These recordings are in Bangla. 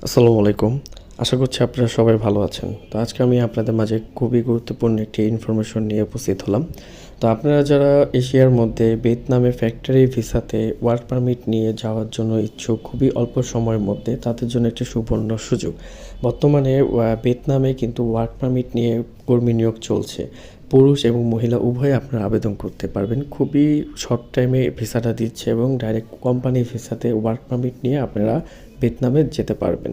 আসসালামু আলাইকুম। আশা করছি আপনারা সবাই ভালো আছেন। তো আজকে আমি আপনাদের মাঝে খুবই গুরুত্বপূর্ণ একটি ইনফরমেশন নিয়ে উপস্থিত হলাম। তো আপনারা যারা এশিয়ার মধ্যে ভিয়েতনামে ফ্যাক্টরি ভিসাতে ওয়ার্ক পারমিট নিয়ে যাওয়ার জন্য ইচ্ছুক খুবই অল্প সময়ের মধ্যে, তাদের জন্য একটি সুবর্ণ সুযোগ। বর্তমানে ভিয়েতনামে কিন্তু ওয়ার্ক পারমিট নিয়ে কর্মী নিয়োগ চলছে। পুরুষ এবং মহিলা উভয়ে আপনারা আবেদন করতে পারবেন। খুবই শর্ট টাইমে ভিসাটা দিচ্ছে এবং ডাইরেক্ট কোম্পানি ভিসাতে ওয়ার্ক পারমিট নিয়ে আপনারা ভিয়েতনামে যেতে পারবেন।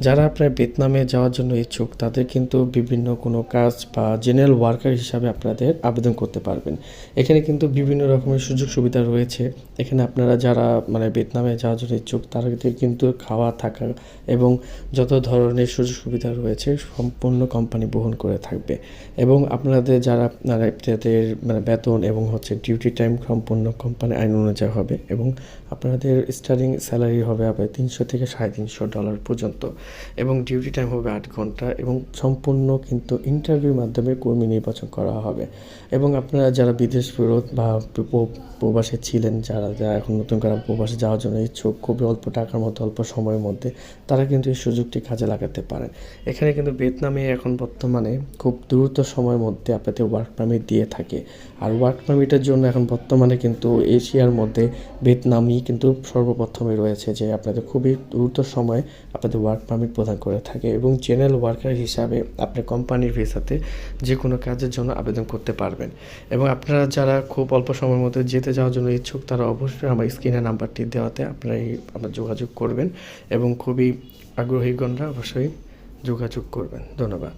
যারা আপনার ভিয়েতনামে যাওয়ার জন্য ইচ্ছুক তাদের কিন্তু বিভিন্ন কোনো কাজ বা জেনারেল ওয়ার্কার হিসাবে আপনাদের আবেদন করতে পারবেন। এখানে কিন্তু বিভিন্ন রকমের সুযোগ সুবিধা রয়েছে। এখানে আপনারা যারা ভিয়েতনামে যাওয়ার জন্য ইচ্ছুক তাদের কিন্তু খাওয়া থাকা এবং যত ধরনের সুযোগ সুবিধা রয়েছে সম্পূর্ণ কোম্পানি বহন করে থাকবে। এবং আপনাদের যারা আপনাদের বেতন এবং ডিউটি টাইম সম্পূর্ণ কোম্পানি আইন অনুযায়ী হবে এবং আপনাদের স্টার্টিং স্যালারি হবে আপনার $300 থেকে $350 পর্যন্ত এবং ডিউটি টাইম হবে 8 ঘন্টা এবং সম্পূর্ণ কিন্তু ইন্টারভিউর মাধ্যমে কর্মী নির্বাচন করা হবে। এবং আপনারা যারা বিদেশ ফেরত বা প্রবাসে ছিলেন, যারা এখন নতুন করে প্রবাসে যাওয়ার জন্য ইচ্ছুক খুবই অল্প টাকার মধ্যে অল্প সময়ের মধ্যে, তারা কিন্তু এই সুযোগটি কাজে লাগাতে পারেন। এখানে কিন্তু ভিয়েতনামে এখন বর্তমানে খুব দ্রুত সময়ের মধ্যে আপনাদের ওয়ার্ক পারমিট দিয়ে থাকে। আর ওয়ার্ক পারমিটের জন্য এখন বর্তমানে কিন্তু এশিয়ার মধ্যে ভিয়েতনামই কিন্তু সর্বপ্রথমে রয়েছে, যে আপনাদের খুবই দ্রুত সময়ে আপনাদের ওয়ার্ক পারমিট প্রদান করে থাকে এবং জেনারেল ওয়ার্কার হিসাবে আপনার কোম্পানির ভিসাতে যে কোনো কাজের জন্য আবেদন করতে পারবেন। এবং আপনারা যারা খুব অল্প সময়ের মধ্যে যেতে যাওয়ার জন্য ইচ্ছুক তারা অবশ্যই আমার স্ক্রিনে নাম্বারটি দেওয়াতে আপনারা আপনার যোগাযোগ করবেন এবং খুবই আগ্রহীগণরা অবশ্যই যোগাযোগ করবেন। ধন্যবাদ।